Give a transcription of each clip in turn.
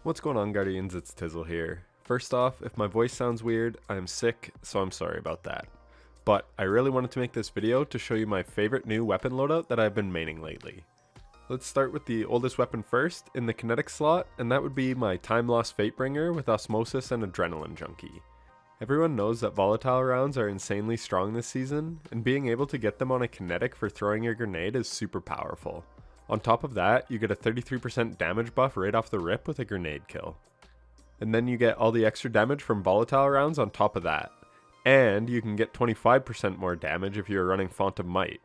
What's going on, Guardians? It's Tizzle here. First off, if my voice sounds weird, I am sick, so I'm sorry about that. But I really wanted to make this video to show you my favorite new weapon loadout that I've been maining lately. Let's start with the oldest weapon first, in the Kinetic slot, and that would be my Time Lost Fatebringer with Osmosis and Adrenaline Junkie. Everyone knows that volatile rounds are insanely strong this season, and being able to get them on a Kinetic for throwing your grenade is super powerful. On top of that, you get a 33% damage buff right off the rip with a grenade kill. And then you get all the extra damage from volatile rounds on top of that. And you can get 25% more damage if you're running Font of Might.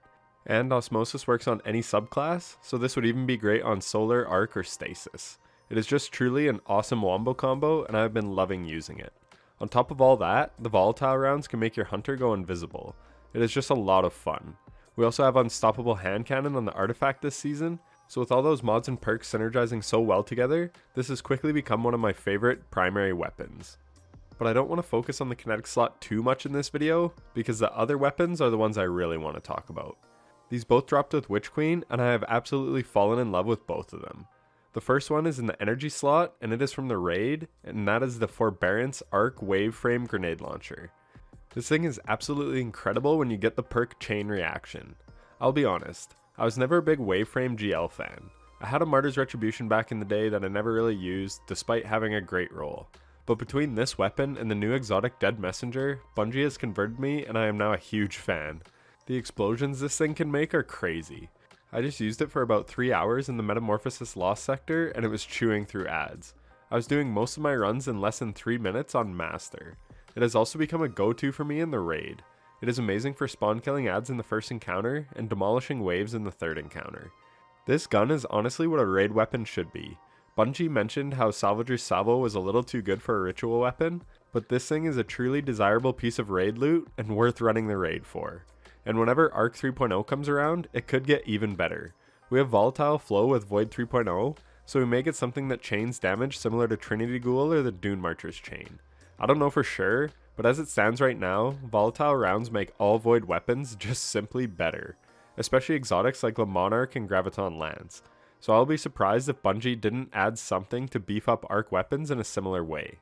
And Osmosis works on any subclass, so this would even be great on Solar, Arc, or Stasis. It is just truly an awesome wombo combo, and I've been loving using it. On top of all that, the volatile rounds can make your Hunter go invisible. It is just a lot of fun. We also have Unstoppable Hand Cannon on the artifact this season, so with all those mods and perks synergizing so well together, this has quickly become one of my favorite primary weapons. But I don't want to focus on the Kinetic slot too much in this video, because the other weapons are the ones I really want to talk about. These both dropped with Witch Queen, and I have absolutely fallen in love with both of them. The first one is in the Energy slot, and it is from the raid, and that is the Forbearance Arc Waveframe Grenade Launcher. This thing is absolutely incredible when you get the perk Chain Reaction. I'll be honest, I was never a big Waveframe GL fan. I had a Martyr's Retribution back in the day that I never really used, despite having a great roll. But between this weapon and the new exotic Dead Messenger, Bungie has converted me and I am now a huge fan. The explosions this thing can make are crazy. I just used it for about 3 hours in the Metamorphosis Lost sector and it was chewing through ads. I was doing most of my runs in less than 3 minutes on Master. It has also become a go-to for me in the raid. It is amazing for spawn killing ads in the first encounter and demolishing waves in the third encounter. This gun is honestly what a raid weapon should be. Bungie mentioned how Salvager's Salvo was a little too good for a ritual weapon, but this thing is a truly desirable piece of raid loot and worth running the raid for. And whenever Arc 3.0 comes around, it could get even better. We have Volatile Flow with Void 3.0, so we may get something that chains damage similar to Trinity Ghoul or the Dune Marcher's chain. I don't know for sure, but as it stands right now, volatile rounds make all Void weapons just simply better, especially exotics like Le Monarch and Graviton Lance. So I'll be surprised if Bungie didn't add something to beef up Arc weapons in a similar way.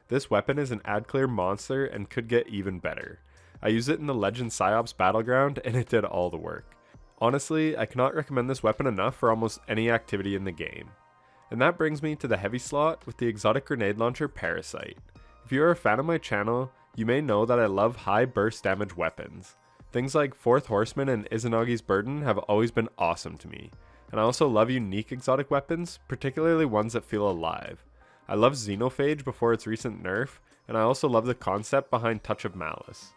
This weapon is an ad clear monster and could get even better. I used it in the Legend Psyops Battleground and it did all the work. Honestly, I cannot recommend this weapon enough for almost any activity in the game. And that brings me to the heavy slot with the exotic grenade launcher Parasite. If you are a fan of my channel, you may know that I love high burst damage weapons. Things like Fourth Horseman and Izanagi's Burden have always been awesome to me. And I also love unique exotic weapons, particularly ones that feel alive. I love Xenophage before its recent nerf, and I also love the concept behind Touch of Malice.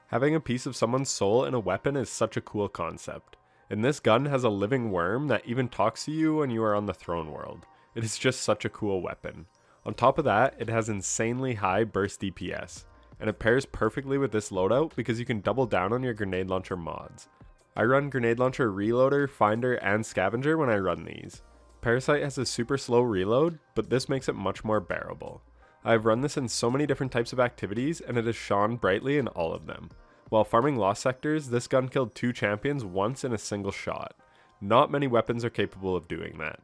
Having a piece of someone's soul in a weapon is such a cool concept. And this gun has a living worm that even talks to you when you are on the throne world. It is just such a cool weapon. On top of that, it has insanely high burst DPS, and it pairs perfectly with this loadout because you can double down on your grenade launcher mods. I run grenade launcher reloader, finder, and scavenger when I run these. Parasite has a super slow reload, but this makes it much more bearable. I have run this in so many different types of activities and it has shone brightly in all of them. While farming lost sectors, this gun killed 2 champions once in a single shot. Not many weapons are capable of doing that.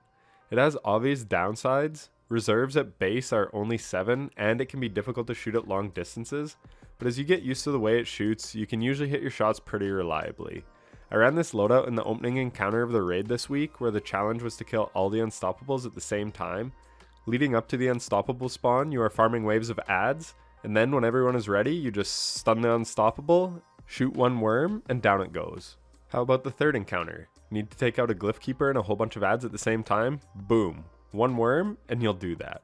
It has obvious downsides. Reserves at base are only 7 and it can be difficult to shoot at long distances, but as you get used to the way it shoots, you can usually hit your shots pretty reliably. I ran this loadout in the opening encounter of the raid this week where the challenge was to kill all the unstoppables at the same time. Leading up to the unstoppable spawn, you are farming waves of ads, and then when everyone is ready, you just stun the unstoppable, shoot one worm, and down it goes. How about the third encounter? Need to take out a Glyph Keeper and a whole bunch of ads at the same time? Boom. One worm, and you'll do that.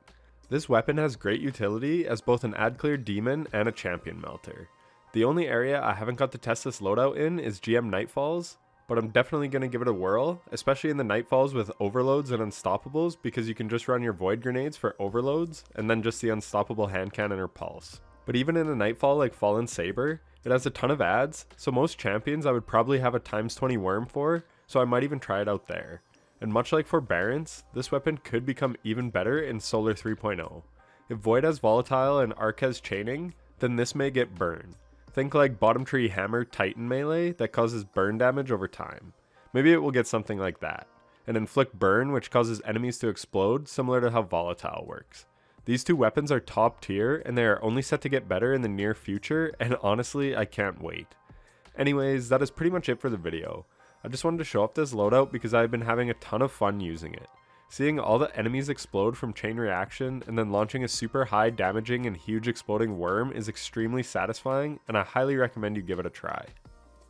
This weapon has great utility as both an ad clear demon and a champion melter. The only area I haven't got to test this loadout in is GM Nightfalls, but I'm definitely going to give it a whirl, especially in the Nightfalls with overloads and unstoppables because you can just run your void grenades for overloads and then just the unstoppable hand cannon or pulse. But even in a Nightfall like Fallen Saber, it has a ton of ads, so most champions I would probably have a times 20 worm for, so I might even try it out there. And much like Forbearance, this weapon could become even better in Solar 3.0. If Void has Volatile and Arc has Chaining, then this may get burned. Think like Bottom Tree Hammer Titan melee that causes burn damage over time. Maybe it will get something like that. and inflict burn, which causes enemies to explode, similar to how volatile works. These two weapons are top tier, and they are only set to get better in the near future, and honestly, I can't wait. Anyways, that is pretty much it for the video. I just wanted to show off this loadout because I've been having a ton of fun using it. Seeing all the enemies explode from chain reaction and then launching a super high damaging and huge exploding worm is extremely satisfying, and I highly recommend you give it a try.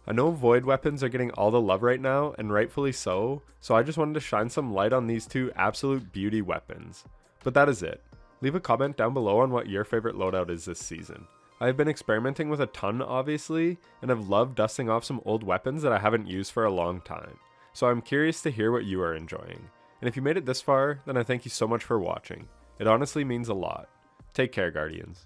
I know void weapons are getting all the love right now, and rightfully so I just wanted to shine some light on these two absolute beauty weapons. But that is it. Leave a comment down below on what your favorite loadout is this season. I have been experimenting with a ton obviously, and have loved dusting off some old weapons that I haven't used for a long time. So I'm curious to hear what you are enjoying. And if you made it this far, then I thank you so much for watching. It honestly means a lot. Take care, Guardians.